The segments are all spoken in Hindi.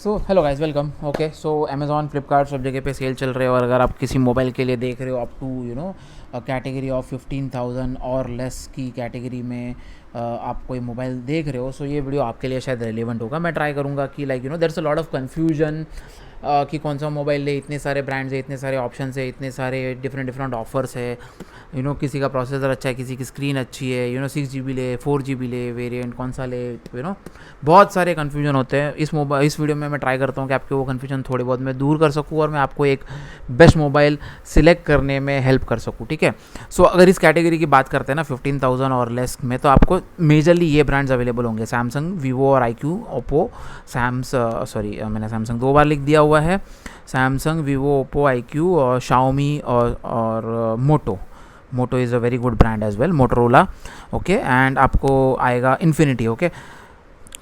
सो hello guys, welcome. Okay, so Amazon, Flipkart सब जगह पे सेल चल रहे हो और अगर आप किसी मोबाइल के लिए देख रहे हो अप टू कैटेगरी ऑफ 15,000 और लेस की कैटेगरी में आप कोई मोबाइल देख रहे हो, सो ये वीडियो आपके लिए शायद रेलिवेंट होगा। मैं ट्राई करूँगा कि there is a lot of confusion कि कौन सा मोबाइल ले, इतने सारे ब्रांड्स है, इतने सारे ऑप्शन है, इतने सारे डिफरेंट ऑफर्स है। किसी का प्रोसेसर अच्छा है, किसी की स्क्रीन अच्छी है, 6 GB ले, 4 GB ले, वेरिएंट कौन सा ले, बहुत सारे कन्फ्यूजन होते हैं। इस वीडियो में मैं ट्राई करता हूँ कि आपके वो कन्फ्यूजन थोड़े बहुत मैं दूर कर सकूँ और मैं आपको एक बेस्ट मोबाइल सिलेक्ट करने में हेल्प कर सकूँ, ठीक है। सो अगर इस कैटेगरी की बात करते हैं ना 15,000 और लेस में, तो आपको मेजरली ये ब्रांड्स अवेलेबल होंगे: सैमसंग, वीवो और iQOO, ओप्पो, मैंने सैमसंग 2 बार लिख दिया हुआ है। सैमसंग, वीवो, ओप्पो, iQOO और शाओमी और Moto is a very good brand as well, Motorola. Okay, and आपको आएगा इन्फिनिटी। ओके,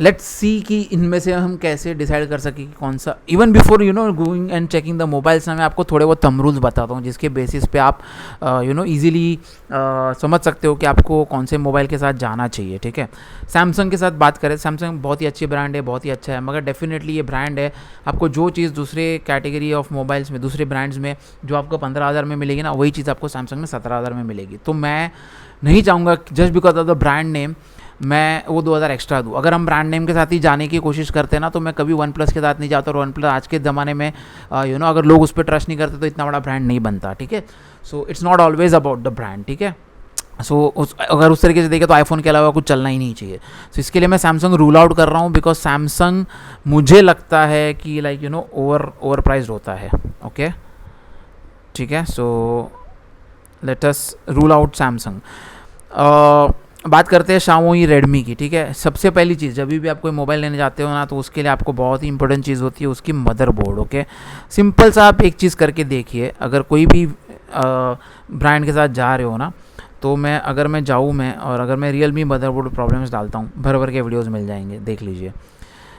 लेट्स सी कि इनमें से हम कैसे डिसाइड कर सकें कि कौन सा। Even before going and checking the mobiles ना, मैं आपको थोड़े बहुत थंब रूल्स बताता हूँ जिसके बेसिस पे आप इजीली समझ सकते हो कि आपको कौन से मोबाइल के साथ जाना चाहिए, ठीक है। सैमसंग के साथ बात करें, सैमसंग बहुत ही अच्छी ब्रांड है, बहुत ही अच्छा है, मगर डेफिनेटली ये ब्रांड है। आपको जो चीज़ दूसरे कैटेगरी ऑफ मोबाइल्स में, दूसरे ब्रांड्स में जो आपको 15,000 में मिलेगी ना, वही चीज़ आपको सैमसंग में 17,000 में मिलेगी। तो मैं नहीं चाहूँगा just because of the brand name मैं वो 2,000 एक्स्ट्रा दूँ। अगर हम ब्रांड नेम के साथ ही जाने की कोशिश करते हैं ना, तो मैं कभी वन प्लस के साथ नहीं जाता। और वन प्लस आज के ज़माने में अगर लोग उस पर ट्रस्ट नहीं करते तो इतना बड़ा ब्रांड नहीं बनता, ठीक है। So it's not always about the brand, ठीक है। अगर उस तरीके से देखें तो आईफोन के अलावा कुछ चलना ही नहीं चाहिए। सो इसके लिए मैं सैमसंग रूल आउट कर रहा हूँ, बिकॉज सैमसंग मुझे लगता है कि ओवर प्राइज्ड होता है। ओके, ठीक है। So let us rule out Samsung. बात करते हैं शाओमी, रेडमी की, ठीक है। सबसे पहली चीज़, जब भी आप कोई मोबाइल लेने जाते हो ना, तो उसके लिए आपको बहुत ही इंपॉर्टेंट चीज़ होती है उसकी मदरबोर्ड। ओके, सिंपल सा आप एक चीज़ करके देखिए, अगर कोई भी ब्रांड के साथ जा रहे हो ना, तो अगर मैं रियलमी मदरबोर्ड प्रॉब्लम्स डालता हूँ, भर के वीडियोज़ मिल जाएंगे, देख लीजिए।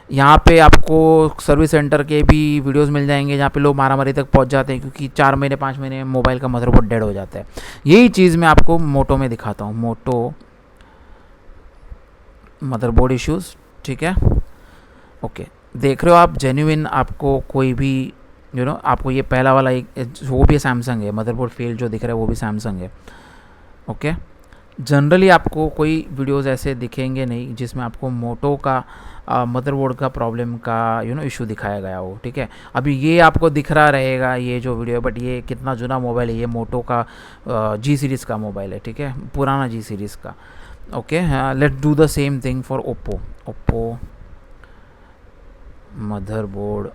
यहाँ पे आपको सर्विस सेंटर के भी वीडियोस मिल जाएंगे जहाँ पे लोग मारामारी तक पहुँच जाते हैं, क्योंकि 4 महीने 5 महीने मोबाइल का मदरबोर्ड डेड हो जाता है। यही चीज़ मैं आपको मोटो में दिखाता हूँ, मोटो मदरबोर्ड इश्यूज़, ठीक है। ओके, देख रहे हो आप, जेन्युइन आपको कोई भी आपको ये पहला वाला वो भी सैमसंग है, मदरबोर्ड फेल जो दिख रहा है वो भी सैमसंग है। ओके, जनरली आपको कोई वीडियोस ऐसे दिखेंगे नहीं जिसमें आपको मोटो का मदरबोर्ड का प्रॉब्लम का इशू दिखाया गया हो, ठीक है। अभी ये आपको दिख रहा रहेगा ये जो वीडियो, बट ये कितना जुना मोबाइल है, ये मोटो का जी सीरीज़ का मोबाइल है, ठीक है, पुराना जी सीरीज़ का। Okay, let's do the same thing for Oppo motherboard,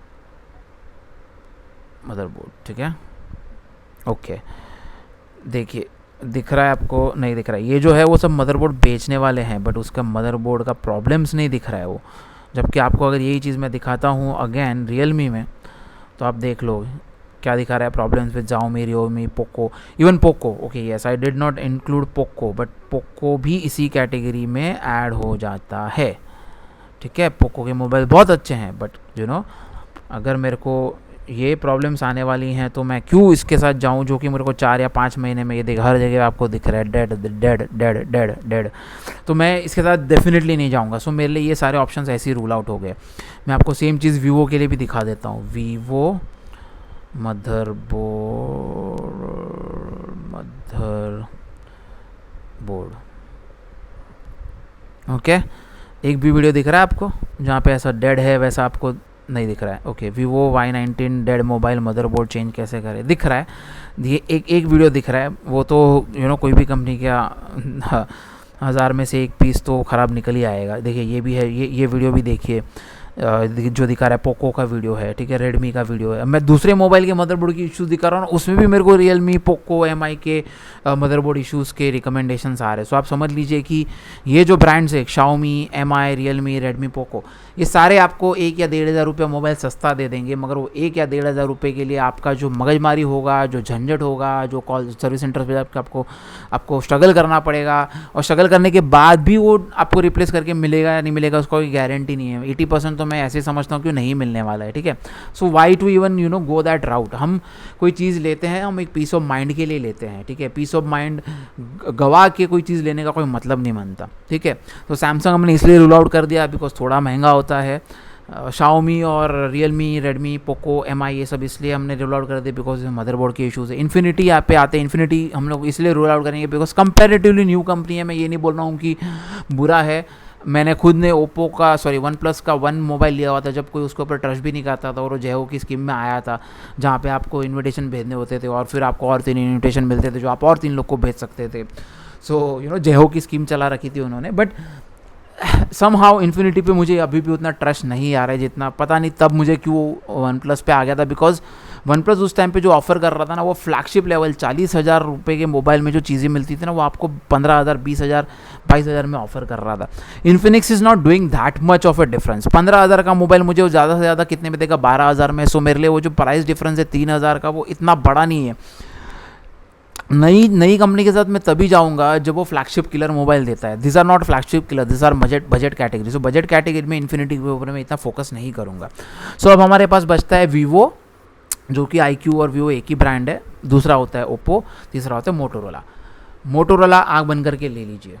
ठीक है। ओके, देखिए, दिख रहा है आपको? नहीं दिख रहा है। ये जो है वो सब मदरबोर्ड बेचने वाले हैं, बट उसका मदरबोर्ड का प्रॉब्लम्स नहीं दिख रहा है वो। जबकि आपको अगर यही चीज़ मैं दिखाता हूँ अगेन रियलमी में, तो आप देख लो क्या दिखा रहा है, problems with Xiaomi, Realme, Poco, even Poco. Okay, yes, I did not include Poco, but Poco भी इसी कैटेगरी में ऐड हो जाता है, ठीक है। पोको के मोबाइल बहुत अच्छे हैं, बट अगर मेरे को ये प्रॉब्लम्स आने वाली हैं तो मैं क्यों इसके साथ जाऊं जो कि मेरे को 4 या 5 महीने में ये हर जगह आपको दिख रहा है dead dead dead dead dead. तो मैं इसके साथ डेफिनेटली नहीं जाऊंगा। सो मेरे लिए ये सारे ऑप्शंस ऐसे ही रूल आउट हो गए। मैं आपको सेम चीज़ वीवो के लिए भी दिखा देता हूँ। वीवो मदरबोर्ड, ओके, एक भी वीडियो दिख रहा है आपको जहाँ पे ऐसा डेड है वैसा आपको नहीं दिख रहा है? Okay, Vivo Y19 dead mobile motherboard change कैसे करें, दिख रहा है। ये एक वीडियो दिख रहा है, वो तो कोई भी कंपनी का 1000 में से एक पीस तो ख़राब निकल ही आएगा। देखिए, ये भी है, ये वीडियो भी देखिए, जो दिखा रहा है पोको का वीडियो है, ठीक है, रेडमी का वीडियो है। मैं दूसरे मोबाइल के मदरबोर्ड की इश्यूज़ दिखा रहा हूँ, उसमें भी मेरे को रियलमी, पोको, MI के मदरबोर्ड इश्यूज़ के रिकमेंडेशंस आ रहे हैं। सो आप समझ लीजिए कि ये जो ब्रांड्स है, Xiaomi, MI, Realme, Redmi, Poco, ये सारे आपको 1 या 1,500 रुपये मोबाइल सस्ता दे देंगे, मगर वो 1 या 1,500 रुपये के लिए आपका जो मगजमारी होगा, जो झंझट होगा, जो कॉल सर्विस सेंटर पर आपको स्ट्रगल करना पड़ेगा, और स्ट्रगल करने के बाद भी वो आपको रिप्लेस करके मिलेगा या नहीं मिलेगा उसका कोई गारंटी नहीं है। 80% तो मैं ऐसे समझता हूँ कि नहीं मिलने वाला है, ठीक है। So why to even go that route. हम कोई चीज़ लेते हैं, हम एक पीस ऑफ माइंड के लिए लेते हैं, ठीक है। पीस ऑफ माइंड गवा के कोई चीज़ लेने का कोई मतलब नहीं बनता, ठीक है। तो सैमसंग हमने इसलिए रूल आउट कर दिया बिकॉज थोड़ा महंगा होता है, शाओमी और रियलमी, रेडमी, पोको, एमआई, ये सब इसलिए हमने रोल आउट कर दिए बिकॉज मदरबोर्ड के इशूज़ है। इन्फिनिटी यहाँ पे आते हैं, इन्फिनिटी हम लोग इसलिए रोल आउट करेंगे बिकॉज कंपैरेटिवली न्यू कंपनी है। मैं ये नहीं बोल रहा हूँ कि बुरा है, मैंने खुद ने ओप्पो का वन प्लस का वन मोबाइल लिया हुआ था जब कोई उसके ऊपर ट्रस्ट भी नहीं करता था, और वो जेहो की स्कीम में आया था जहाँ पे आपको इन्विटेशन भेजने होते थे और फिर आपको और 3 इन्विटेशन मिलते थे जो आप और 3 लोग को भेज सकते थे। सो जेहो की स्कीम चला रखी थी उन्होंने। बट समहाउ इन्फिनिटी पे मुझे अभी भी उतना ट्रस्ट नहीं आ रहा है जितना, पता नहीं तब मुझे क्यों वन प्लस पे आ गया था। बिकॉज वन प्लस उस टाइम पे जो ऑफर कर रहा था ना, वो फ्लैगशिप लेवल 40,000 रुपये के मोबाइल में जो चीज़ें मिलती थी ना, वो आपको 15,000, 20,000, 22,000 में ऑफर कर रहा था। Infinix is not doing that much of a difference. 15,000 का मोबाइल मुझे वो ज़्यादा से ज़्यादा कितने में देगा, 12,000 में। सो मेरे लिए वो जो प्राइस डिफरेंस है 3,000 का, वो इतना बड़ा नहीं है। नई कंपनी के साथ मैं तभी जाऊंगा जब वो फ्लैगशिप किलर मोबाइल देता है। This are not flagship killer, this are budget category. So budget category में इन्फिनिटी के ऊपर मैं इतना फोकस नहीं करूंगा। सो अब हमारे पास बचता है वीवो, जो कि iQOO और वीवो एक ही ब्रांड है। दूसरा होता है ओप्पो, तीसरा होता है मोटोरोला। मोटोरोला आँख बंद करके ले लीजिए,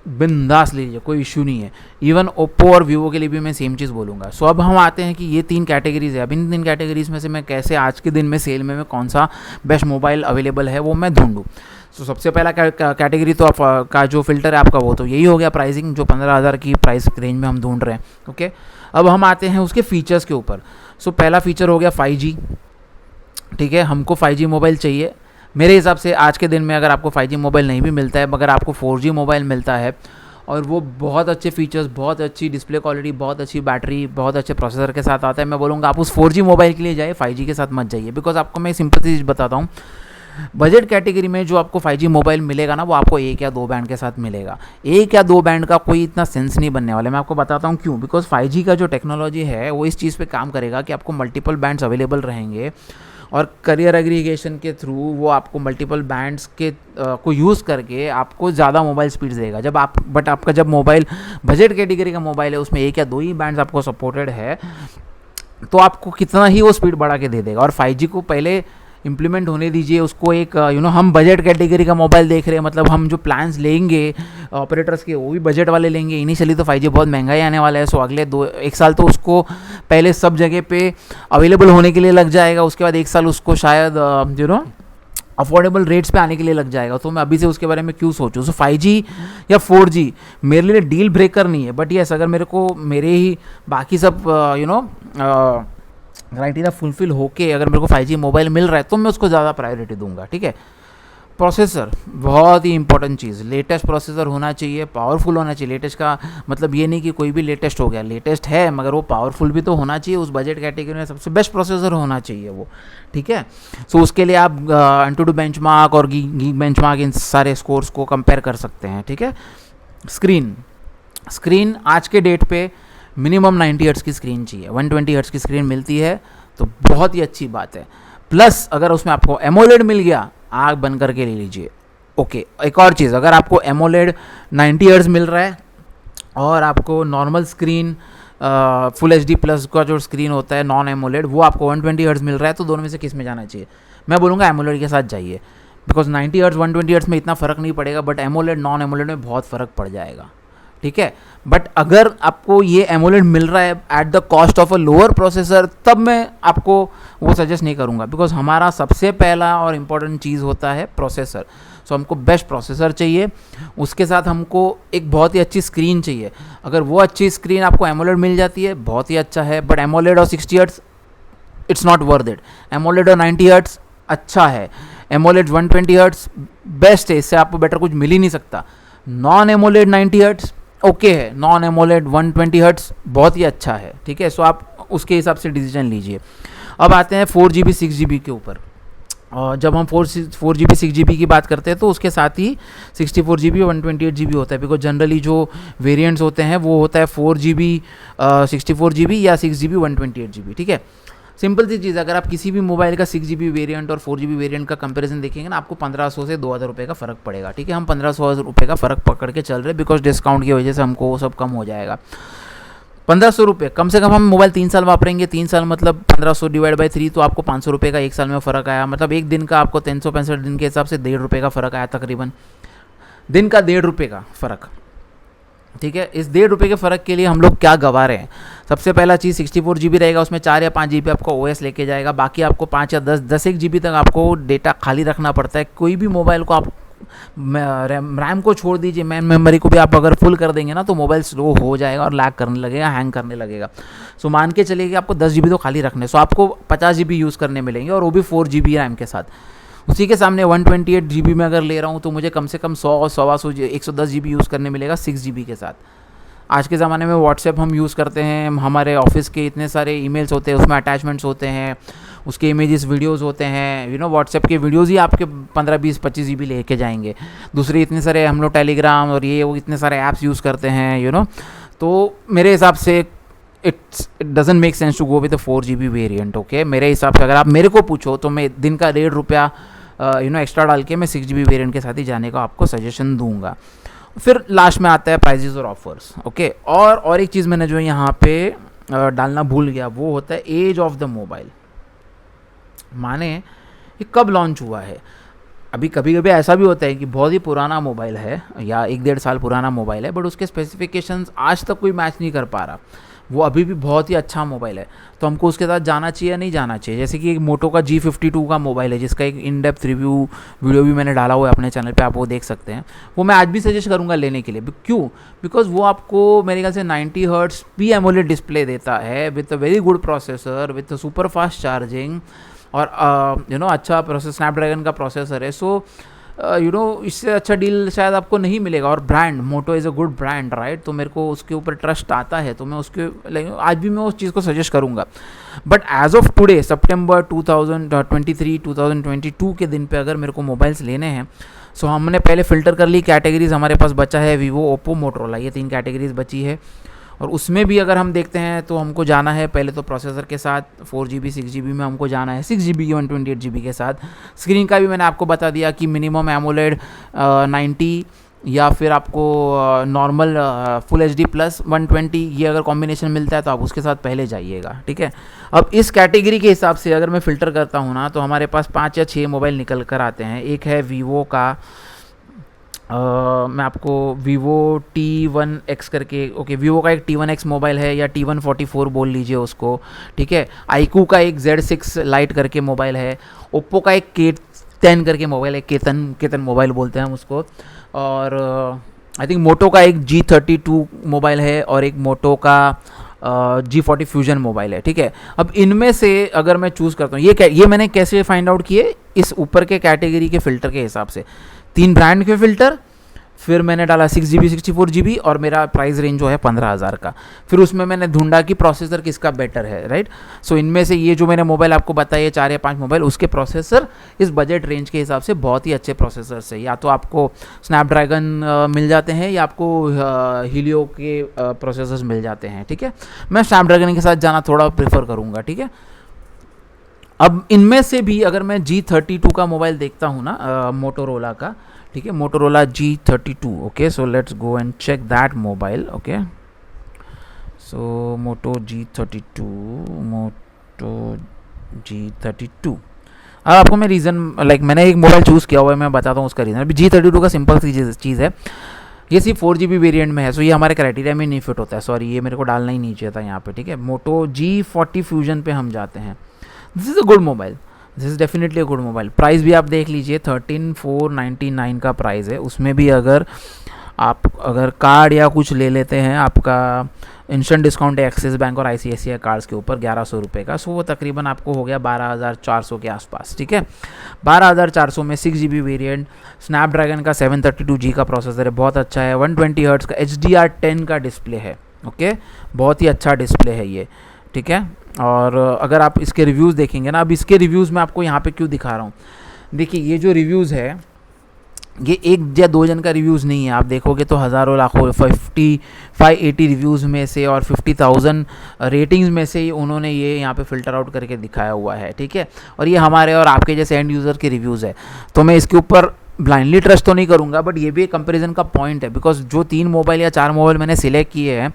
बिंदास ले लीजिए, कोई इशू नहीं है। इवन ओप्पो और वीवो के लिए भी मैं सेम चीज़ बोलूँगा। सो अब हम आते हैं कि ये 3 कैटेगरीज है। अब इन 3 कैटेगरीज में से मैं कैसे आज के दिन में सेल में कौन सा बेस्ट मोबाइल अवेलेबल है वो मैं ढूंढूँ। सो सबसे पहला कैटेगरी तो का जो फिल्टर है आपका वो तो यही हो गया, प्राइसिंग, जो 15,000 की प्राइस रेंज में हम ढूंढ रहे हैं। ओके, अब हम आते हैं उसके फीचर्स के ऊपर। सो पहला फीचर हो गया 5G। ठीक है, हमको 5G मोबाइल चाहिए। मेरे हिसाब से आज के दिन में अगर आपको 5G मोबाइल नहीं भी मिलता है, मगर आपको 4G मोबाइल मिलता है और वो बहुत अच्छे फीचर्स, बहुत अच्छी डिस्प्ले क्वालिटी, बहुत अच्छी बैटरी, बहुत अच्छे प्रोसेसर के साथ आता है, मैं बोलूँगा आप उस 4G मोबाइल के लिए जाइए, 5G के साथ मत जाइए। बिकॉज आपको मैं सिंपल सी चीज़ बताता हूँ, बजट कैटेगरी में जो आपको 5G मोबाइल मिलेगा ना, वो आपको 1 या 2 बैंड के साथ मिलेगा। 1 या 2 बैंड का कोई इतना सेंस नहीं बनने वाला है। मैं आपको बताता हूँ क्यों। बिकॉज 5G का जो टेक्नोलॉजी है वो इस चीज़ पे काम करेगा कि आपको मल्टीपल बैंड्स अवेलेबल रहेंगे और करियर एग्रीगेशन के थ्रू वो आपको मल्टीपल बैंड्स के को यूज़ करके आपको ज़्यादा मोबाइल स्पीड देगा। बट आपका जब मोबाइल बजट कैटेगरी का मोबाइल है, उसमें 1 या 2 ही बैंड्स आपको सपोर्टेड है, तो आपको कितना ही वो स्पीड बढ़ा के दे देगा। और 5G को पहले इम्प्लीमेंट होने दीजिए उसको। एक हम बजट कैटेगरी का मोबाइल देख रहे हैं, मतलब हम जो प्लान्स लेंगे ऑपरेटर्स के वो भी बजट वाले लेंगे। इनिशियली तो 5G बहुत महंगा ही आने वाला है। सो अगले 1 साल तो उसको पहले सब जगह पे अवेलेबल होने के लिए लग जाएगा। उसके बाद 1 साल उसको शायद अफोर्डेबल रेट्स पे आने के लिए लग जाएगा। तो मैं अभी से उसके बारे में क्यों सोचूं। सो 5G या 4G मेरे लिए डील ब्रेकर नहीं है। बट यस, अगर मेरे ही बाकी सब क्राइटेरिया फुलफिल होके अगर मेरे को 5G मोबाइल मिल रहा है तो मैं उसको ज़्यादा प्रायोरिटी दूंगा। ठीक है, प्रोसेसर बहुत ही इंपॉर्टेंट चीज़, लेटेस्ट प्रोसेसर होना चाहिए, पावरफुल होना चाहिए। लेटेस्ट का मतलब ये नहीं कि कोई भी लेटेस्ट हो गया, लेटेस्ट है मगर वो पावरफुल भी तो होना चाहिए। उस बजट कैटेगरी में सबसे बेस्ट प्रोसेसर होना चाहिए वो। ठीक है, सो उसके लिए आप AnTuTu बेंचमार्क और गीक बेंचमार्क इन सारे स्कोर्स को कंपेयर कर सकते हैं। ठीक है, स्क्रीन आज के डेट पे मिनिमम 90 हर्ट्ज़ की स्क्रीन चाहिए। 120 हर्ट्ज़ की स्क्रीन मिलती है तो बहुत ही अच्छी बात है। प्लस अगर उसमें आपको एमोलेड मिल गया, आग बंद करके ले लीजिए। ओके, एक और चीज़, अगर आपको एमोलेड 90 हर्ट्ज़ मिल रहा है और आपको normal screen full HD plus का जो स्क्रीन होता है नॉन एमोलेड, वो आपको 120 हर्ट्ज़ मिल रहा है, तो दोनों में से किस में जाना चाहिए? मैं बोलूँगा एमोलेड के साथ जाइए। बिकॉज 90 हर्ट्ज़ 120 हर्ट्ज़ में इतना फ़र्क नहीं पड़ेगा, बट एमोलेड नॉन एमोलेड में बहुत फ़र्क पड़ जाएगा। ठीक है, बट अगर आपको ये एमोलेड मिल रहा है at the cost of a lower processor, तब मैं आपको वो सजेस्ट नहीं करूँगा। बिकॉज हमारा सबसे पहला और इम्पॉर्टेंट चीज़ होता है प्रोसेसर। सो हमको बेस्ट प्रोसेसर चाहिए, उसके साथ हमको एक बहुत ही अच्छी स्क्रीन चाहिए। अगर वो अच्छी स्क्रीन आपको एमोलेड मिल जाती है, बहुत ही अच्छा है। बट एमोलेड और 60 hertz it's not worth it. AMOLED और 90 हर्ट्ज़ अच्छा है, एमोलेड 120 हर्ट्ज़ बेस्ट है, इससे आपको बेटर कुछ मिल ही नहीं सकता। नॉन एमोलेड 90 हर्ट्ज़ ओके है, नॉन एमोलेड 120 हर्ट्ज़ बहुत ही अच्छा है। ठीक है, सो आप उसके हिसाब से डिसीजन लीजिए। अब आते हैं 4GB 6GB के ऊपर। और जब हम 4GB 6GB की बात करते हैं तो उसके साथ ही 64GB और 128GB होता है। बिकॉज जनरली जो वेरिएंट्स होते हैं वो होता है 4GB 64GB या 6GB 128GB। ठीक है, सिंपल सी चीज़, अगर आप किसी भी मोबाइल का 6GB वेरिएंट और 4GB वेरिएंट का कंपैरिजन देखेंगे ना, आपको 1500 से 2000 रुपये का फ़र्क पड़ेगा। ठीक है, हम 1500 रुपये का फ़र्क पकड़ के चल रहे हैं बिकॉज डिस्काउंट की वजह से हमको वो सब कम हो जाएगा। 1500 रुपये कम से कम हम मोबाइल 3 साल वापरेंगे। 3 साल मतलब 1500 डिवाइड बाई 3, तो आपको 500 रुपये का 1 साल में फ़र्क आया। मतलब एक दिन का आपको 365 दिन के हिसाब से 1.5 रुपये का फ़र्क आया, तकरीबन दिन का 1.5 रुपये का फ़र्क। ठीक है, इस 1.5 रुपये के फ़र्क के लिए हम लोग क्या गवा रहे हैं। सबसे पहला चीज़ 64 GB रहेगा, उसमें 4 या 5 GB आपको OS लेके जाएगा, बाकी आपको 5 या 10 एक GB तक आपको डेटा खाली रखना पड़ता है। कोई भी मोबाइल को आप रैम को छोड़ दीजिए, मैन मेमोरी को भी आप अगर फुल कर देंगे ना तो मोबाइल स्लो हो जाएगा और लैग करने लगेगा, हैंग करने लगेगा। सो मान के चलिए कि आपको 10 GB तो खाली रखने, सो आपको 50 GB यूज़ करने मिलेंगे, और वो भी 4 GB रैम के साथ। उसी के सामने 128 GB में अगर ले रहा हूँ तो मुझे कम से कम 110 GB यूज़ करने मिलेगा 6 GB के साथ। आज के ज़माने में व्हाट्सएप हम यूज़ करते हैं, हमारे ऑफिस के इतने सारे ईमेल्स होते हैं, उसमें अटैचमेंट्स होते हैं, उसके इमेजेस वीडियोस होते हैं, व्हाट्सएप के वीडियोस ही आपके 15 20 25 GB लेके जाएंगे। दूसरे इतने सारे हम लोग टेलीग्राम और ये वो इतने सारे ऐप्स यूज़ करते हैं, तो मेरे हिसाब से it doesn't make sense to go with 4 GB variant. Okay, मेरे हिसाब से अगर आप मेरे को पूछो तो मैं दिन का 1.5 रुपया एक्स्ट्रा डाल के मैं 6 GB वेरिएंट के साथ ही जाने का आपको सजेशन दूंगा। फिर लास्ट में आता है प्राइजेस और ऑफर्स। ओके, और एक चीज़ मैंने जो यहाँ पे डालना भूल गया, वो होता है एज ऑफ द मोबाइल। माने ये कब लॉन्च हुआ है। अभी कभी कभी ऐसा भी होता है कि बहुत ही पुराना मोबाइल है या 1-1.5 साल पुराना मोबाइल है, बट उसके स्पेसिफिकेशंस आज तक कोई मैच नहीं कर पा रहा, वो अभी भी बहुत ही अच्छा मोबाइल है, तो हमको उसके साथ जाना चाहिए या नहीं जाना चाहिए। जैसे कि एक मोटो का G52 का मोबाइल है, जिसका एक इन डेप्थ रिव्यू वीडियो भी मैंने डाला हुआ है अपने चैनल पे, आप वो देख सकते हैं। वो मैं आज भी सजेस्ट करूंगा लेने के लिए। क्यों? बिकॉज वो आपको मेरे ख्याल से 90 हर्ट्स पी एमोलेड डिस्प्ले देता है, with a very good processor, with super fast charging, और अच्छा प्रोसेस, स्नैपड्रैगन का प्रोसेसर है। सो इससे अच्छा डील शायद आपको नहीं मिलेगा। और brand Moto is a good brand, right, तो मेरे को उसके ऊपर ट्रस्ट आता है, तो मैं उसके आज भी मैं उस चीज़ को सजेस्ट करूँगा। बट एज ऑफ टुडे सितंबर 2022 के दिन पे अगर मेरे को मोबाइल्स लेने हैं, सो हमने पहले फ़िल्टर कर ली कैटेगरीज। हमारे पास बचा है वीवो, ओप्पो, मोटरोला, ये 3 कैटेगरीज बची है। और उसमें भी अगर हम देखते हैं तो हमको जाना है पहले तो प्रोसेसर के साथ 4 GB 6 GB में हमको जाना है, 6 GB 128 GB के साथ। स्क्रीन का भी मैंने आपको बता दिया कि मिनिमम एमोलेड 90 या फिर आपको नॉर्मल फुल HD प्लस 120, ये अगर कॉम्बिनेशन मिलता है तो आप उसके साथ पहले जाइएगा। ठीक है, अब इस कैटेगरी के हिसाब से अगर मैं फ़िल्टर करता हूँ ना, तो हमारे पास 5 या 6 मोबाइल निकल कर आते हैं। एक है वीवो का, मैं आपको वीवो T1X करके, ओके, वीवो का एक T1X मोबाइल है, या T144 बोल लीजिए उसको। ठीक है, iQOO का एक Z6 लाइट करके मोबाइल है, ओप्पो का एक K10 करके मोबाइल है, केतन मोबाइल बोलते हैं हम उसको, और आई थिंक मोटो का एक G32 मोबाइल है, और एक मोटो का G40 फ्यूजन मोबाइल है। ठीक है, अब इनमें से अगर मैं चूज़ करता हूँ, ये मैंने कैसे फाइंड आउट किए, इस ऊपर के कैटेगरी के फ़िल्टर के हिसाब से। 3 ब्रांड के फ़िल्टर, फिर मैंने डाला 6 GB 64 GB, और मेरा प्राइस रेंज जो है 15,000 का। फिर उसमें मैंने ढूंढा कि प्रोसेसर किसका बेटर है, राइट। सो इनमें से ये जो मैंने मोबाइल आपको बताया 4 या 5 मोबाइल, उसके प्रोसेसर इस बजट रेंज के हिसाब से बहुत ही अच्छे प्रोसेसर से, या तो आपको स्नैपड्रैगन मिल जाते हैं, या आपको हीलियो के प्रोसेसर्स मिल जाते हैं। ठीक है, मैं स्नैपड्रैगन के साथ जाना थोड़ा प्रेफर करूँगा। ठीक है, अब इनमें से भी अगर मैं G32 का मोबाइल देखता हूँ ना, मोटोरोला का, ठीक है, Motorola G32। Okay, so let's go and check that mobile. Okay, so Moto G32। अब आपको मैं रीज़न, मैंने एक मोबाइल चूज़ किया हुआ है, मैं बताता हूँ उसका रीज़न। अभी G32 का सिंपल सी चीज़ है, ये सिर्फ 4 GB वेरिएंट में है, सो ये हमारे क्राइटेरिया में नहीं फिट होता है। सॉरी, ये मेरे को डालना ही नहीं चाहिए था यहाँ पे। ठीक है, मोटो G40 फ्यूजन पे हम जाते हैं। This is a good mobile, this is definitely a good mobile. Price भी आप देख लीजिए, 13,499 का प्राइस है। उसमें भी अगर कार्ड या कुछ ले लेते हैं, आपका इंस्टेंट डिस्काउंट है एक्सिस बैंक और ICICI कार्ड्स के ऊपर 1100 रुपये का, सो वो तकरीबन आपको हो गया 12,400 के आसपास। ठीक है, 12,400 में 6 GB वेरिएंट, स्नैपड्रैगन का 732G का प्रोसेसर है, बहुत अच्छा है, 120 हर्ट्स का HDR10 का डिस्प्ले है। ओके, बहुत ही अच्छा डिस्प्ले है ये। ठीक है, और अगर आप इसके रिव्यूज़ देखेंगे ना, अब इसके रिव्यूज़ मैं आपको यहाँ पे क्यों दिखा रहा हूँ, देखिए ये जो रिव्यूज़ है, ये 1 या 2 जन का रिव्यूज़ नहीं है। आप देखोगे तो हज़ारों लाखों 580 रिव्यूज़ में से और 50,000 रेटिंग्स में से ही उन्होंने ये यहाँ पे फ़िल्टर आउट करके दिखाया हुआ है। ठीक है, और ये हमारे और आपके जैसे एंड यूज़र के रिव्यूज़ है, तो मैं इसके ऊपर ब्लाइंडली ट्रस्ट तो नहीं करूंगा, बट ये भी एक कंपैरिजन का पॉइंट है। बिकॉज जो 3 मोबाइल या 4 मोबाइल मैंने सिलेक्ट किए हैं,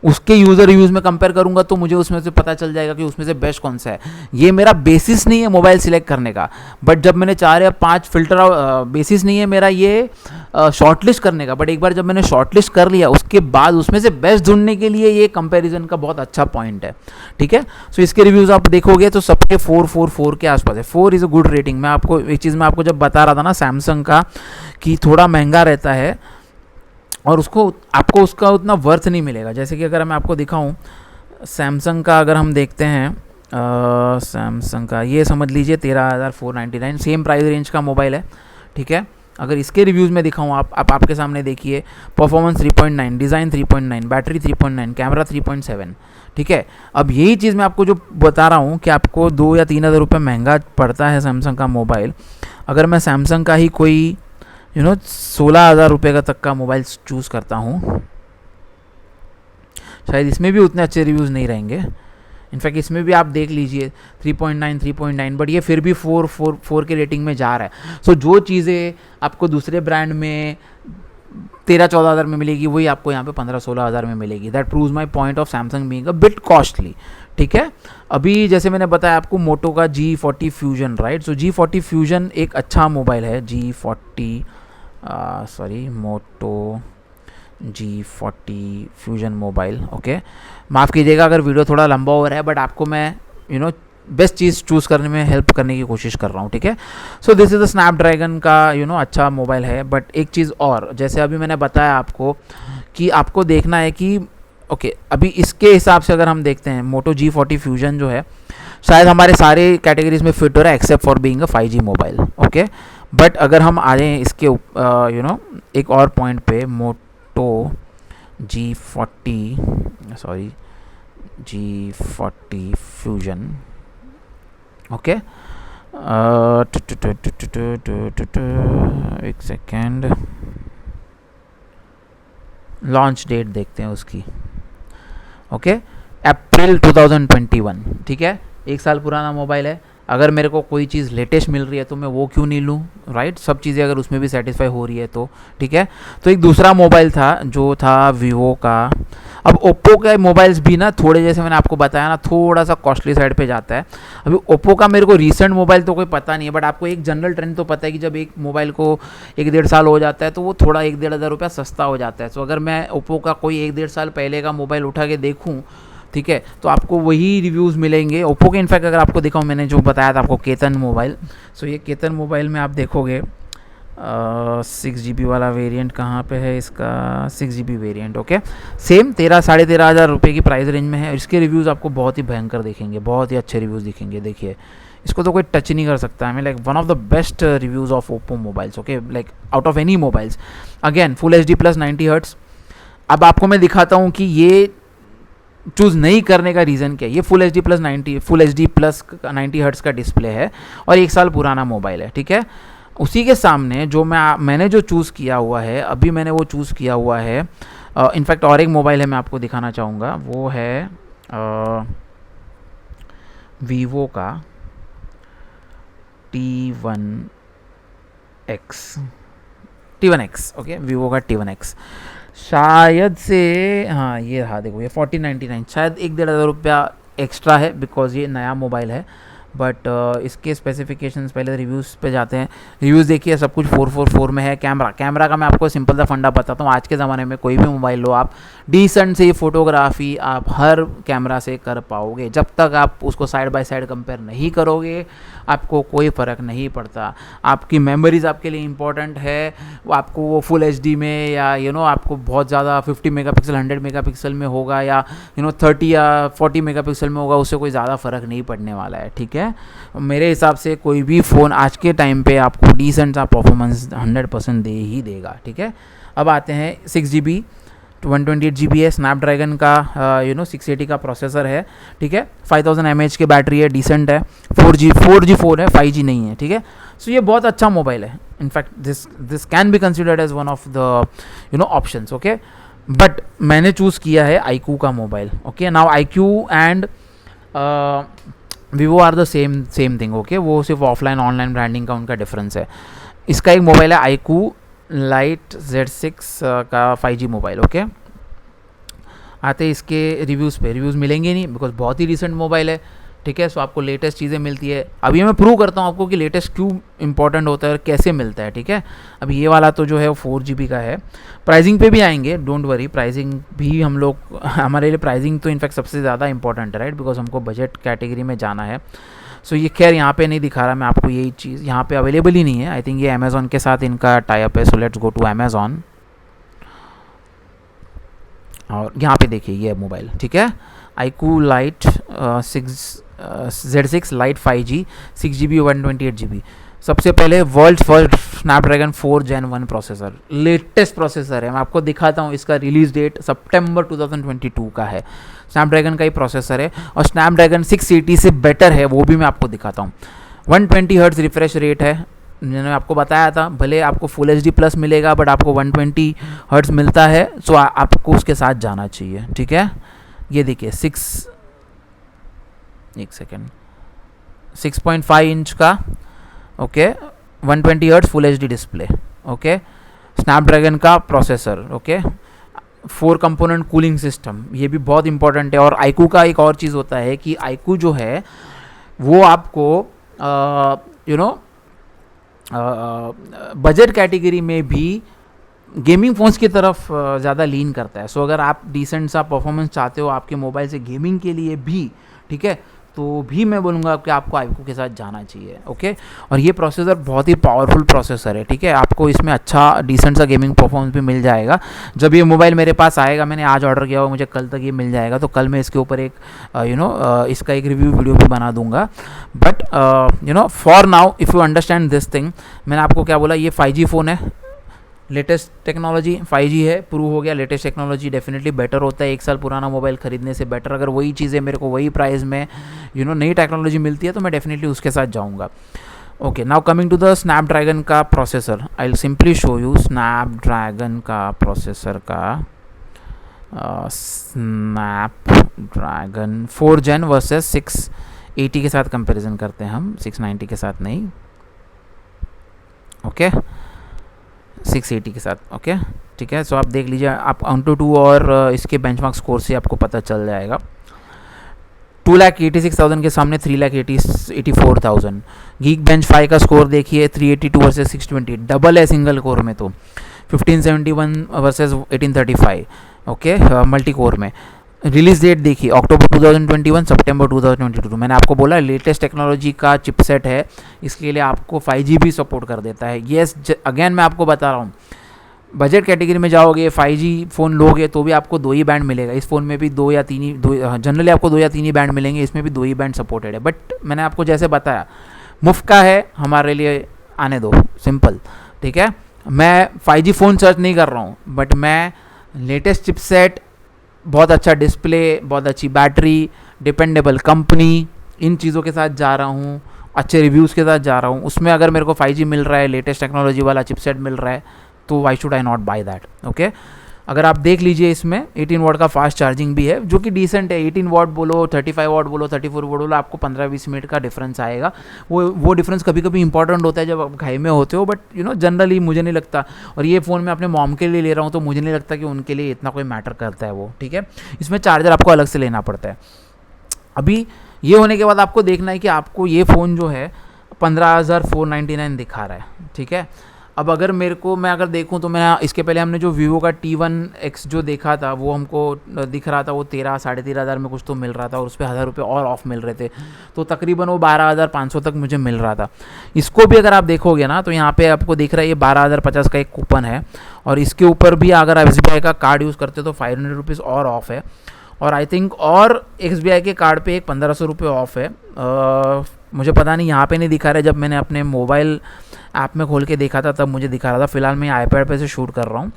उसके यूज़र रिव्यूज़ में कंपेयर करूंगा तो मुझे उसमें से पता चल जाएगा कि उसमें से बेस्ट कौन सा है। ये मेरा बेसिस नहीं है मोबाइल सिलेक्ट करने का, बट जब मैंने 4 या 5 फिल्टर बेसिस नहीं है मेरा ये शॉर्टलिस्ट करने का, बट एक बार जब मैंने शॉर्टलिस्ट कर लिया उसके बाद उसमें से बेस्ट ढूंढने के लिए ये कंपैरिजन का बहुत अच्छा पॉइंट है, ठीक है। सो इसके रिव्यूज़ आप देखोगे तो सबके 4 के आसपास है। 4 इज़ अ गुड रेटिंग। मैं आपको एक चीज़ मैं आपको जब बता रहा था ना सैमसंग का कि थोड़ा महंगा रहता है और उसको आपको उसका उतना वर्थ नहीं मिलेगा। जैसे कि अगर मैं आपको दिखाऊं सैमसंग का, अगर हम देखते हैं सैमसंग का ये समझ लीजिए 13,499 सेम प्राइस रेंज का मोबाइल है, ठीक है। अगर इसके रिव्यूज़ में दिखाऊं आप आपके सामने देखिए, परफॉर्मेंस 3.9, डिज़ाइन 3.9, बैटरी 3.9, कैमरा 3.7, ठीक है। अब यही चीज़ मैं आपको जो बता रहा हूँ कि आपको 2 या 3 हज़ार रुपये महंगा पड़ता है सैमसंग का मोबाइल। अगर मैं सैमसंग का ही कोई 16,000 रुपये का तक का मोबाइल चूज़ करता हूँ, शायद इसमें भी उतने अच्छे रिव्यूज़ नहीं रहेंगे। इनफैक्ट इसमें भी आप देख लीजिए 3.9, बट ये फिर भी 4 के रेटिंग में जा रहा है। सो जो चीज़ें आपको दूसरे ब्रांड में 13-14 हज़ार में मिलेगी वही आपको यहाँ पे 15-16 हज़ार में मिलेगी। That proves my point of Samsung being a bit costly, ठीक है। अभी जैसे मैंने बताया आपको मोटो का G40 फ्यूजन, राइट। सो G40 फ्यूजन एक अच्छा मोबाइल है। मोटो G40 फ्यूजन मोबाइल, ओके। माफ़ कीजिएगा अगर वीडियो थोड़ा लंबा हो रहा है, बट आपको मैं बेस्ट चीज़ चूज़ करने में हेल्प करने की कोशिश कर रहा हूँ, ठीक है। So this is the Snapdragon का अच्छा मोबाइल है। बट एक चीज़ और, जैसे अभी मैंने बताया आपको कि आपको देखना है कि ओके अभी इसके हिसाब से अगर हम देखते हैं मोटो G40 फ्यूजन जो है शायद हमारे सारे कैटेगरीज में फिट हो रहा है except for being a 5G mobile, okay. But अगर हम आ जाएँ इसके एक और पॉइंट पे, मोटो G40 फ्यूजन, ओके। एक सेकेंड, लॉन्च डेट देखते हैं उसकी, ओके, अप्रैल 2021, ठीक है। 1 साल पुराना मोबाइल है। अगर मेरे को कोई चीज़ लेटेस्ट मिल रही है तो मैं वो क्यों नहीं लूँ, राइट। सब चीज़ें अगर उसमें भी सेटिस्फाई हो रही है तो, ठीक है। तो एक दूसरा मोबाइल था जो था वीवो का। अब ओप्पो के मोबाइल्स भी ना थोड़े, जैसे मैंने आपको बताया ना, थोड़ा सा कॉस्टली साइड पे जाता है। अभी ओप्पो का मेरे को रीसेंट मोबाइल तो कोई पता नहीं है, बट आपको एक जनरल ट्रेंड तो पता है कि जब एक मोबाइल को 1-1.5 साल हो जाता है तो वो थोड़ा 1-1.5 हज़ार रुपया सस्ता हो जाता है। तो अगर मैं ओप्पो का कोई 1-1.5 साल पहले का मोबाइल उठा के देखूँ, ठीक है, तो आपको वही रिव्यूज़ मिलेंगे ओप्पो के। इनफैक्ट अगर आपको दिखाऊँ, मैंने जो बताया था आपको केतन मोबाइल, सो ये केतन मोबाइल में आप देखोगे 6GB वाला वेरिएंट कहाँ पे है इसका, 6GB वेरिएंट, ओके। सेम 13-13.5 हज़ार रुपये की प्राइस रेंज में है। इसके रिव्यूज़ आपको बहुत ही भयंकर दिखेंगे, बहुत ही अच्छे रिव्यूज़ दिखेंगे। देखिए इसको तो कोई टच नहीं कर सकता। I like one of the best reviews of Oppo mobiles, okay, like out of any mobiles. Again full HD plus 90 hertz. अब आपको मैं दिखाता हूँ कि ये चूज़ नहीं करने का रीज़न क्या है। ये फुल HD प्लस 90 हर्ट्स का डिस्प्ले है और 1 साल पुराना मोबाइल है, ठीक है। उसी के सामने जो मैंने जो चूज़ किया हुआ है, अभी मैंने वो चूज़ किया हुआ है, इनफैक्ट और एक मोबाइल है मैं आपको दिखाना चाहूँगा, वो है वीवो का T1X, ओके, वीवो का T1X शायद से, हाँ ये रहा, देखो ये 1499, शायद 1-1.5 हज़ार रुपया एक्स्ट्रा है बिकॉज ये नया मोबाइल है। बट इसके स्पेसिफिकेशंस पहले रिव्यूज़ पे जाते हैं। रिव्यूज़ देखिए, सब कुछ 444 में है। कैमरा का मैं आपको सिंपल सा फंडा बताता हूँ। आज के ज़माने में कोई भी मोबाइल लो आप, डिसेंट से फोटोग्राफी आप हर कैमरा से कर पाओगे। जब तक आप उसको साइड बाय साइड कंपेयर नहीं करोगे आपको कोई फ़र्क नहीं पड़ता। आपकी मेमोरीज आपके लिए इंपॉर्टेंट है, वो आपको वो फुल HD में या आपको बहुत ज़्यादा 50 मेगापिक्सल 100 मेगापिक्सल में होगा या 30 या 40 मेगापिक्सल में होगा, उससे कोई ज़्यादा फ़र्क नहीं पड़ने वाला है, ठीक है। मेरे हिसाब से कोई भी फ़ोन आज के टाइम पे आपको डिसेंट सा परफॉर्मेंस 100% दे ही देगा, ठीक है। अब आते हैं 6GB 128GB है, स्नैपड्रैगन का 680 का प्रोसेसर है, ठीक है। 5000 mAh की बैटरी है, डिसेंट है। 4G फ़ोन है, 5G नहीं है, ठीक है। सो ये बहुत अच्छा मोबाइल है। In fact this can be considered as one of the options, okay. But मैंने चूज़ किया है iQOO का mobile, okay. Now iQOO and Vivo are the same thing, okay. वो सिर्फ ऑफलाइन ऑनलाइन ब्रांडिंग का उनका डिफरेंस है। इसका एक मोबाइल है iQOO लाइट Z6 का 5G मोबाइल, ओके। आते इसके रिव्यूज़ पे, रिव्यूज़ मिलेंगे नहीं बिकॉज बहुत ही रिसेंट मोबाइल है, ठीक है। सो आपको लेटेस्ट चीज़ें मिलती है। अभी मैं प्रूव करता हूँ आपको कि लेटेस्ट क्यों इंपॉर्टेंट होता है और कैसे मिलता है, ठीक है। अभी ये वाला तो जो है वो 4 GB का है। प्राइसिंग पे भी आएंगे, डोंट वरी, प्राइसिंग भी हम लोग हमारे लिए प्राइसिंग तो इनफैक्ट सबसे ज़्यादा इंपॉर्टेंट है, राइट, बिकॉज हमको बजट कैटेगरी में जाना है। सो ये खैर यहाँ पे नहीं दिखा रहा मैं आपको, यही चीज़ यहाँ पे अवेलेबल ही नहीं है। आई थिंक ये अमेज़ॉन के साथ इनका टाई अप है। So let's go to Amazon और यहाँ पे देखिए ये मोबाइल, ठीक है, iQOO Lite 6Z6 Lite 5G 6GB 128GB। सबसे पहले world first Snapdragon 4 Gen 1 processor, latest processor है। मैं आपको दिखाता हूँ, इसका रिलीज डेट सितंबर 2022 का है। स्नैपड्रैगन का ही प्रोसेसर है और स्नैपड्रैगन 680 से बेटर है, वो भी मैं आपको दिखाता हूँ। 120 हर्ट्ज रिफ्रेश रेट है, मैंने आपको बताया था। भले आपको फुल HD प्लस मिलेगा बट आपको 120 हर्ट्ज मिलता है, सो आपको उसके साथ जाना चाहिए, ठीक है। ये देखिए 6.5 इंच का, okay, 120 hertz full HD display, okay, Snapdragon का processor, okay, 4 component cooling system, ये भी बहुत इंपॉर्टेंट है। और iQOO का एक और चीज़ होता है कि iQOO जो है वो आपको बजट कैटेगरी में भी गेमिंग फ़ोन्स की तरफ ज़्यादा लीन करता है। सो अगर आप डिसेंट सा परफॉर्मेंस चाहते हो आपके मोबाइल से गेमिंग के लिए भी, ठीक है, तो भी मैं बोलूँगा कि आपको iQOO के साथ जाना चाहिए, ओके। और ये प्रोसेसर बहुत ही पावरफुल प्रोसेसर है, ठीक है, आपको इसमें अच्छा डिसेंट सा गेमिंग परफॉर्मेंस भी मिल जाएगा। जब ये मोबाइल मेरे पास आएगा, मैंने आज ऑर्डर किया हुआ, मुझे कल तक ये मिल जाएगा, तो कल मैं इसके ऊपर एक इसका एक रिव्यू वीडियो भी बना दूंगा। But for now if you understand this thing, मैंने आपको क्या बोला, ये 5G फ़ोन है, लेटेस्ट टेक्नोलॉजी 5G है, प्रूव हो गया। लेटेस्ट टेक्नोलॉजी डेफिनेटली बेटर होता है 1 साल पुराना मोबाइल ख़रीदने से बेटर। अगर वही चीज़ें मेरे को वही प्राइस में नई टेक्नोलॉजी मिलती है तो मैं डेफिनेटली उसके साथ जाऊँगा। Okay, now coming to the Snapdragon का processor, I will simply show you Snapdragon का प्रोसेसर का स्नैपड्रैगन 4 Gen वर्सेस 680 के साथ कंपैरिजन करते हैं हम, 690 के साथ नहीं, ओके, 680 के साथ, ओके, ठीक है। सो आप देख लीजिए, आप AnTuTu और इसके बेंचमार्क स्कोर से आपको पता चल जाएगा। 2,86,000 के सामने 3,84,000। गीक बेंच 5 का स्कोर देखिए, 382 वर्सेस 620, डबल है सिंगल कोर में तो, 1571 वर्सेस 1835, ओके, मल्टी कोर में। रिलीज डेट देखिए, अक्टूबर 2021, सितंबर 2022। मैंने आपको बोला लेटेस्ट टेक्नोलॉजी का चिपसेट है, इसके लिए आपको 5G भी सपोर्ट कर देता है। येस, अगेन मैं आपको बता रहा हूँ, बजट कैटेगरी में जाओगे 5G फ़ोन लोगे तो भी आपको 2 ही बैंड मिलेगा। इस फ़ोन में भी 2 या 3 ही, जनरली आपको 2 या 3 ही बैंड मिलेंगे, इसमें भी 2 ही बैंड सपोर्टेड है। बट मैंने आपको जैसे बताया, मुफ्त का है, हमारे लिए आने दो, सिंपल, ठीक है। मैं 5G फ़ोन सर्च नहीं कर रहा हूँ, बट मैं लेटेस्ट चिपसेट, बहुत अच्छा डिस्प्ले, बहुत अच्छी बैटरी, डिपेंडेबल कंपनी, इन चीज़ों के साथ जा रहा हूँ, अच्छे रिव्यूज़ के साथ जा रहा हूँ। उसमें अगर मेरे को 5G मिल रहा है, लेटेस्ट टेक्नोलॉजी वाला चिपसेट मिल रहा है, तो why should I not by that, okay. अगर आप देख लीजिए, इसमें 18 वॉट का फास्ट चार्जिंग भी है, जो कि डिसेंट है। 18 वॉट बोलो, 35 वॉट बोलो, 34 वॉट बोलो, आपको 15-20 मिनट का डिफरेंस आएगा। वो डिफरेंस कभी कभी इंपॉर्टेंट होता है जब आप घाई में होते हो, बट जनरली मुझे नहीं लगता। और ये फ़ोन मैं अपने मॉम के लिए ले रहा हूँ, तो मुझे नहीं लगता कि उनके लिए इतना कोई मैटर करता है वो, ठीक है। इसमें चार्जर आपको अलग से लेना पड़ता है। अभी ये होने के बाद आपको देखना है कि आपको ये फ़ोन जो है 15,499 दिखा रहा है, ठीक है। अब अगर मैं अगर देखूं तो मैं इसके पहले हमने जो वीवो का T1X जो देखा था, वो हमको दिख रहा था, वो 13-13,500 में कुछ तो मिल रहा था, और उस पर 1,000 रुपये और ऑफ मिल रहे थे, तो तकरीबन वो 12,500 तक मुझे मिल रहा था। इसको भी अगर आप देखोगे ना, तो यहाँ पे आपको दिख रहा है ये 12,050 का एक कूपन है, और इसके ऊपर भी अगर आप SBI का कार्ड यूज़ करते हो तो 500 रुपीज़ और ऑफ है। और आई थिंक और SBI के कार्ड पे एक 1,500 रुपये ऑफ है। मुझे पता नहीं, यहाँ पे नहीं दिखा रहा है। जब मैंने अपने मोबाइल ऐप में खोल के देखा था तब मुझे दिखा रहा था। फ़िलहाल मैं आईपैड पे से शूट कर रहा हूँ,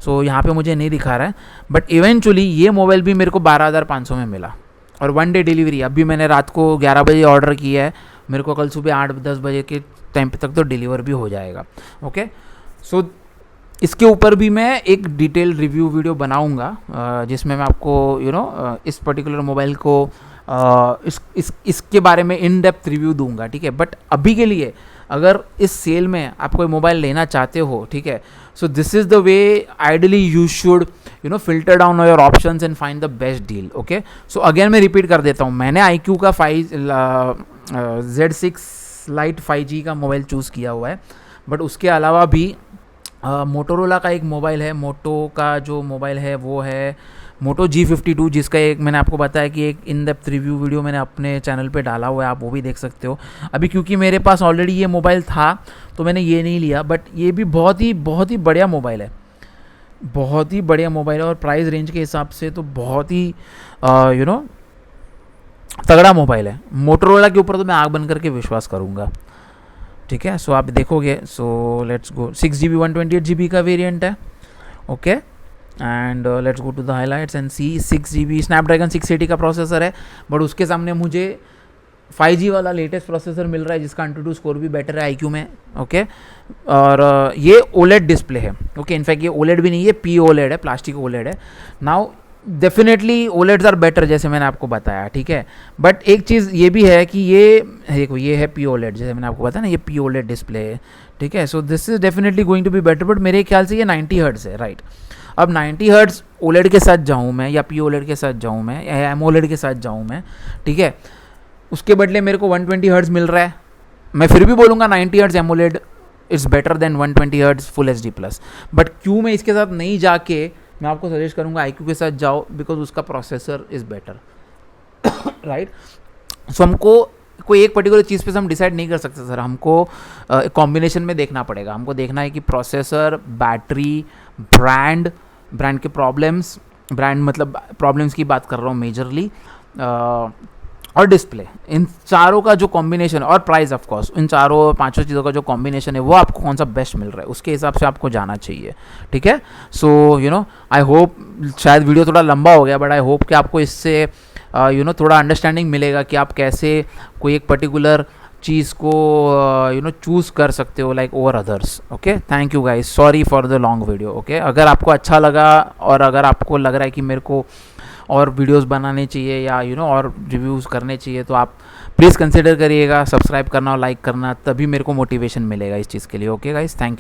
सो यहाँ पे मुझे नहीं दिखा रहा है। बट इवेंचुअली ये मोबाइल भी मेरे को 12,500 में मिला, और 1 डे डिलीवरी। अभी मैंने रात को 11 बजे ऑर्डर किया है, मेरे को कल सुबह 8-10 बजे के टाइम तक तो डिलीवर भी हो जाएगा, ओके। सो इसके ऊपर भी मैं एक डिटेल रिव्यू वीडियो बनाऊंगा, जिसमें मैं आपको इस पर्टिकुलर मोबाइल को इसके बारे में इन डेप्थ रिव्यू दूंगा, ठीक है। बट अभी के लिए अगर इस सेल में आप कोई मोबाइल लेना चाहते हो, ठीक है, so this is the way ideally you should filter down your options and find the best deal, okay. So again मैं रिपीट कर देता हूँ, मैंने iQOO का Z6 Lite 5G का मोबाइल चूज़ किया हुआ है, बट उसके अलावा भी मोटोरोला का एक मोबाइल है, मोटो का जो मोबाइल है वो है मोटो G52, जिसका एक मैंने आपको बताया कि एक इन डेप्थ रिव्यू वीडियो मैंने अपने चैनल पे डाला हुआ है, आप वो भी देख सकते हो। अभी क्योंकि मेरे पास ऑलरेडी ये मोबाइल था तो मैंने ये नहीं लिया, बट ये भी बहुत ही बढ़िया मोबाइल है, बहुत ही बढ़िया मोबाइल है, और प्राइस रेंज के हिसाब से तो बहुत ही तगड़ा मोबाइल है। मोटोरोला के ऊपर तो मैं आग बन करके विश्वास करूँगा, ठीक है। सो आप देखोगे, सो लेट्स गो, 6GB 128GB का वेरिएंट है, okay. And let's go to the highlights and see 6GB Snapdragon 680 का प्रोसेसर है, बट उसके सामने मुझे 5G वाला लेटेस्ट प्रोसेसर मिल रहा है जिसका AnTuTu स्कोर भी बेटर है iQOO में, ओके। और ये OLED डिस्प्ले है, ओके। इनफैक्ट ये OLED भी नहीं है, POLED है, प्लास्टिक OLED है। Now definitely OLEDs are better, जैसे मैंने आपको बताया, ठीक है। बट एक चीज़ ये भी है कि ये देखो, ये है POLED, जैसे मैंने आपको बताया ना, ये POLED डिस्प्ले है, ठीक है। So this is definitely going to be better, but मेरे ख्याल से ये 90 हर्ट्ज़ है, राइट। अब 90 हर्ट्ज़ OLED के साथ जाऊँ मैं, या POLED के साथ जाऊँ मैं, या AMOLED के साथ जाऊँ मैं, ठीक है, उसके बदले मेरे को 120 हर्ट्ज़ मिल रहा है, मैं फिर भी बोलूँगा 90 hertz AMOLED is better than 120 hertz full HD+। But क्यों मैं इसके साथ नहीं जाके मैं आपको सजेस्ट करूँगा iQOO के साथ जाओ, बिकॉज उसका प्रोसेसर इज़ बेटर, राइट। सो हमको कोई एक पर्टिकुलर चीज़ पे से हम डिसाइड नहीं कर सकते सर, हमको कॉम्बिनेशन में देखना पड़ेगा। हमको देखना है कि प्रोसेसर, बैटरी, ब्रांड के प्रॉब्लम्स, ब्रांड मतलब प्रॉब्लम्स की बात कर रहा हूँ मेजरली, और डिस्प्ले, इन चारों का जो कॉम्बिनेशन, और प्राइस ऑफ कोर्स, इन चारों पांचों चीज़ों का जो कॉम्बिनेशन है वो आपको कौन सा बेस्ट मिल रहा है उसके हिसाब से आपको जाना चाहिए, ठीक है। सो आई होप, शायद वीडियो थोड़ा लंबा हो गया, बट आई होप कि आपको इससे थोड़ा अंडरस्टैंडिंग मिलेगा कि आप कैसे कोई एक पर्टिकुलर चीज़ को चूज़ कर सकते हो like over others, okay. Thank you guys, sorry for the long video, okay. अगर आपको अच्छा लगा और अगर आपको लग रहा है कि मेरे को और वीडियोस बनाने चाहिए या और रिव्यूज़ करने चाहिए, तो आप प्लीज़ कंसिडर करिएगा सब्सक्राइब करना और लाइक करना, तभी मेरे को मोटिवेशन मिलेगा इस चीज़ के लिए, ओके गाइस, थैंक यू।